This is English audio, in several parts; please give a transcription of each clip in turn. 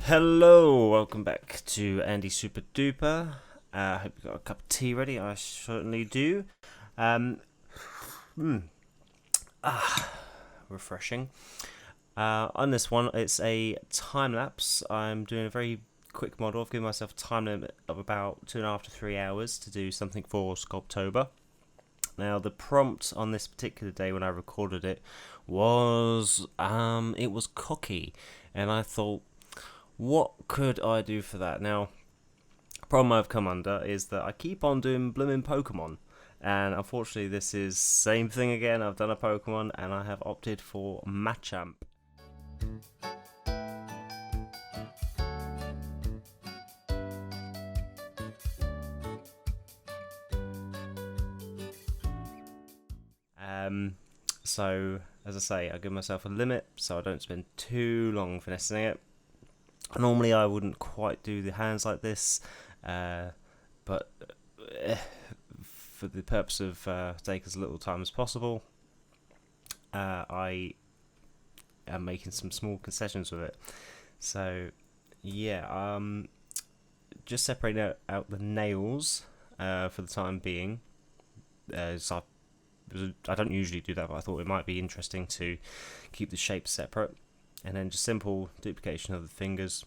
Hello, welcome back to Andy Super Duper. I hope you got a cup of tea ready. I certainly do. Um, mm, Refreshing. On this one, it's a time lapse. I'm doing a very quick model. I've given myself a time limit of about 2.5 to 3 hours to do something for Sculptober. Now, the prompt on this particular day when I recorded it was cocky, and I thought, what could I do for that? Now, the problem I've come under is that I keep on doing blooming Pokemon, and unfortunately, this is same thing again. I've done a Pokemon, and I have opted for Machamp. So as I say, I give myself a limit so I don't spend too long finessing it. Normally, I wouldn't quite do the hands like this, but for the purpose of taking as little time as possible, I am making some small concessions with it. So, yeah, just separating out the nails for the time being. So I don't usually do that, but I thought it might be interesting to keep the shapes separate. And then just simple duplication of the fingers.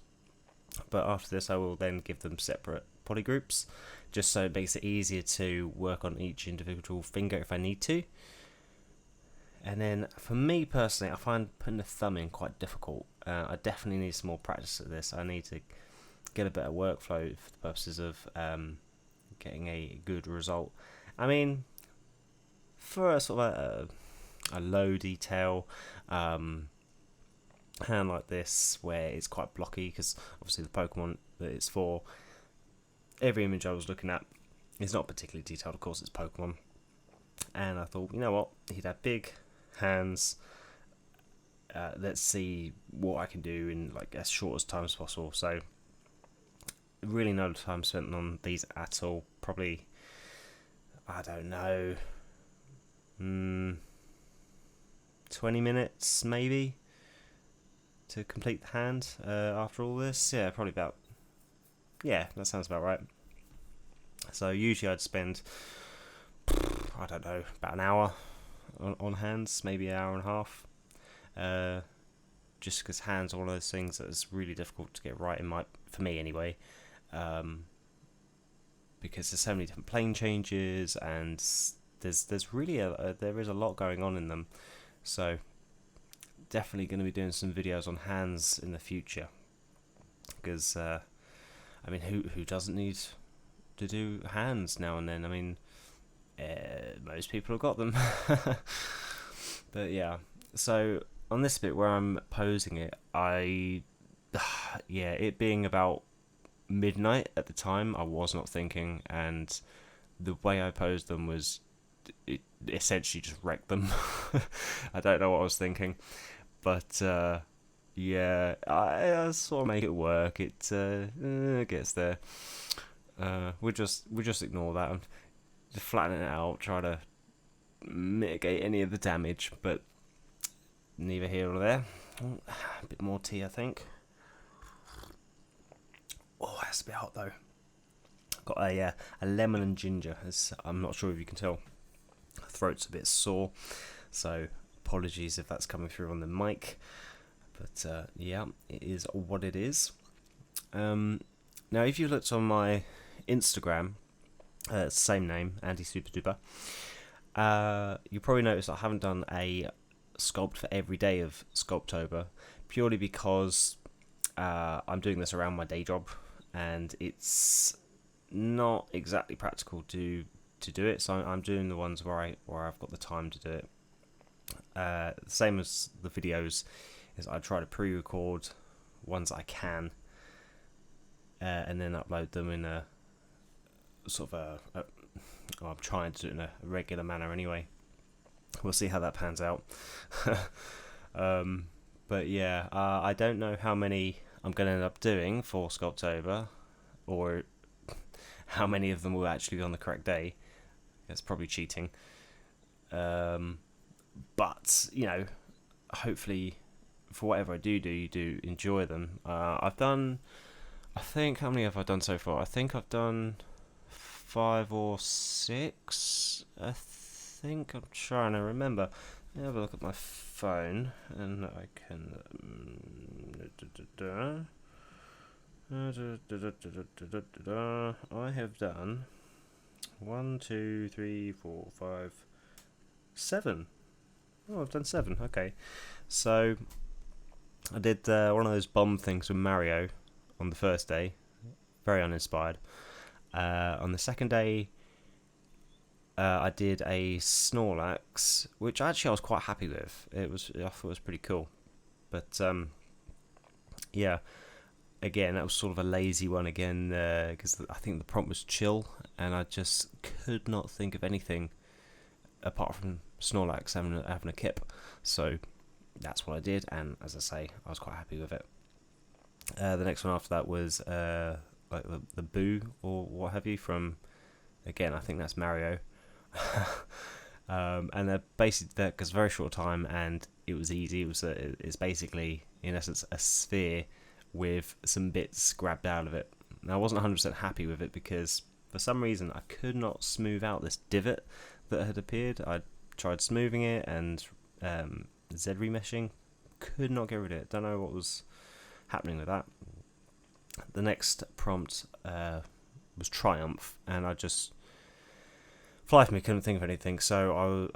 But after this, I will then give them separate body groups, just so it makes it easier to work on each individual finger if I need to. And then for me personally, I find putting the thumb in quite difficult. I definitely need some more practice at this. I need to get a better workflow for the purposes of getting a good result. I mean, for a sort of a low detail hand like this, where it's quite blocky, because obviously the Pokemon that it's for, every image I was looking at is not particularly detailed. Of course, it's Pokemon, and I thought, you know what, he'd have big hands. Let's see what I can do in like as short as time as possible. So really no time spent on these at all. Probably, I don't know, 20 minutes maybe to complete the hand after all this. Yeah, probably about, yeah, that sounds about right. So usually I'd spend, I don't know, about an hour on hands, maybe an hour and a half. Just because hands are one of those things that is really difficult to get right for me anyway. Because there's so many different plane changes, and there's really there is a lot going on in them. So definitely going to be doing some videos on hands in the future, because I mean, who doesn't need to do hands now and then? I mean, most people have got them. But yeah, so on this bit where I'm posing it, it being about midnight at the time, I was not thinking, and the way I posed them was, it essentially just wrecked them. I don't know what I was thinking, but yeah, I sort of make it work. It gets there. We'll just ignore that and just flatten it out, try to mitigate any of the damage, but neither here nor there. A bit more tea, I think. Oh, that's a bit hot though. Got a lemon and ginger. I'm not sure if you can tell. Throat's a bit sore, so apologies if that's coming through on the mic. But yeah, it is what it is. Now, if you looked on my Instagram, same name, Andy Super Duper, you probably noticed I haven't done a sculpt for every day of Sculptober, purely because I'm doing this around my day job, and it's not exactly practical to do it. So I'm doing the ones where I've got the time to do it. Same as the videos, is I try to pre-record ones I can, and then upload them in a sort of I'm trying to do it in a regular manner anyway. We'll see how that pans out. But yeah, I don't know how many I'm going to end up doing for Sculptober, or how many of them will actually be on the correct day. That's probably cheating. But, you know, hopefully for whatever I do, you do enjoy them. I've done, I think, how many have I done so far? I think I've done 5 or 6. I think, I'm trying to remember. Let me have a look at my phone, and I can. I have done 1, 2, 3, 4, 5, 7. Oh, I've done 7. Okay, so I did one of those bomb things with Mario on the first day, very uninspired. On the second day, I did a Snorlax, which actually I was quite happy with. I thought it was pretty cool, but yeah. Again, that was sort of a lazy one again, because I think the prompt was chill, and I just could not think of anything apart from Snorlax having a kip. So that's what I did, and as I say, I was quite happy with it. The next one after that was like the Boo or what have you from, again, I think that's Mario. And they're basically there because very short time, and it was easy. It's basically in essence a sphere with some bits grabbed out of it. Now I wasn't 100% happy with it because for some reason I could not smooth out this divot that had appeared. I tried smoothing it and Z remeshing, could not get rid of it. Don't know what was happening with that. The next prompt was Triumph, and I just fly for me couldn't think of anything, so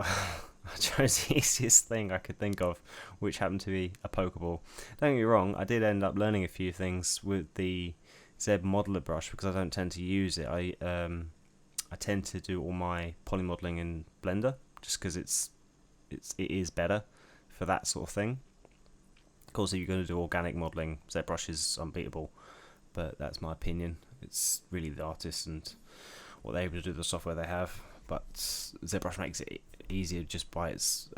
I chose the easiest thing I could think of, which happened to be a Pokeball. Don't get me wrong, I did end up learning a few things with the Zbrush brush because I don't tend to use it. I tend to do all my poly modelling in Blender just because it is better for that sort of thing. Of course, if you're going to do organic modelling, Zbrush is unbeatable, but that's my opinion. It's really the artist and what they're able to do with the software they have. But Zbrush makes it easier just by its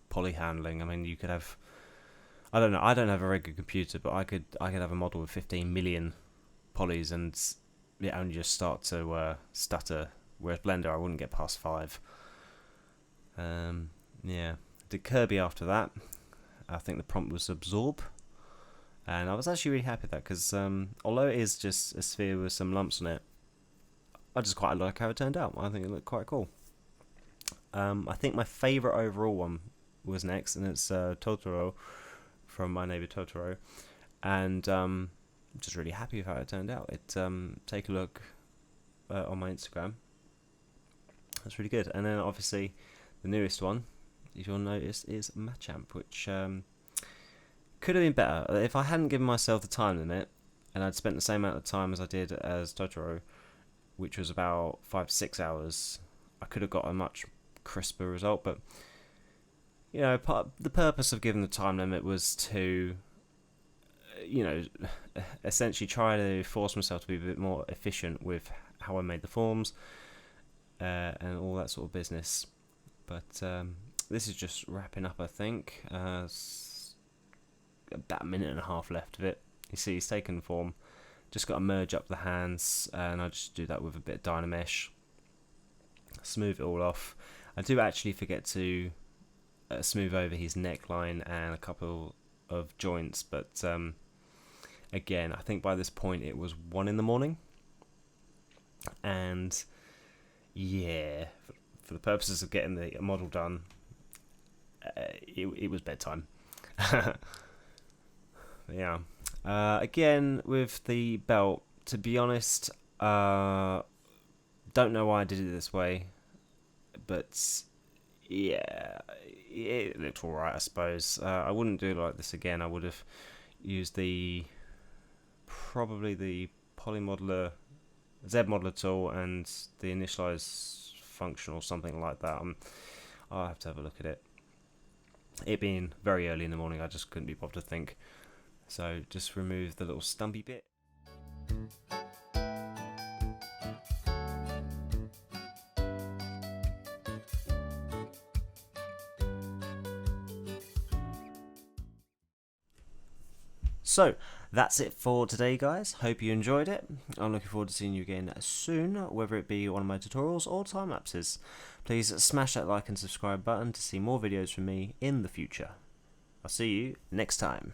poly handling. I mean, you could have, I don't know, I don't have a very good computer, but I could have a model with 15 million polys and it only just start to stutter. Whereas Blender, I wouldn't get past 5. Yeah, did Kirby after that. I think the prompt was Absorb, and I was actually really happy with that because although it is just a sphere with some lumps on it, I just quite like how it turned out. I think it looked quite cool. I think my favourite overall one was next, and it's Totoro from My Neighbor Totoro, and I'm just really happy with how it turned out. Take a look on my Instagram. That's really good. And then obviously the newest one, if you'll notice, is Machamp, which could have been better. If I hadn't given myself the time limit, and I'd spent the same amount of time as I did as Totoro, which was about 5 to 6 hours, I could have got a much crisper result. But you know, the purpose of giving the time limit was to, you know, essentially try to force myself to be a bit more efficient with how I made the forms and all that sort of business. But this is just wrapping up, I think. About a minute and a half left of it. You see, it's taken form. Just got to merge up the hands, and I just do that with a bit of Dynamesh. Smooth it all off. I do actually forget to smooth over his neckline and a couple of joints, but again, I think by this point it was 1 in the morning, and yeah, for the purposes of getting the model done, it was bedtime. Yeah. Again, with the belt, to be honest, don't know why I did it this way, but yeah, it looked alright, I suppose. I wouldn't do it like this again. I would have used probably the polymodeler, Z-modeler tool and the initialize function or something like that. I'll have to have a look at it. It being very early in the morning, I just couldn't be bothered to think. So just remove the little stumpy bit. So that's it for today, guys. Hope you enjoyed it. I'm looking forward to seeing you again soon, whether it be one of my tutorials or time lapses. Please smash that like and subscribe button to see more videos from me in the future. I'll see you next time.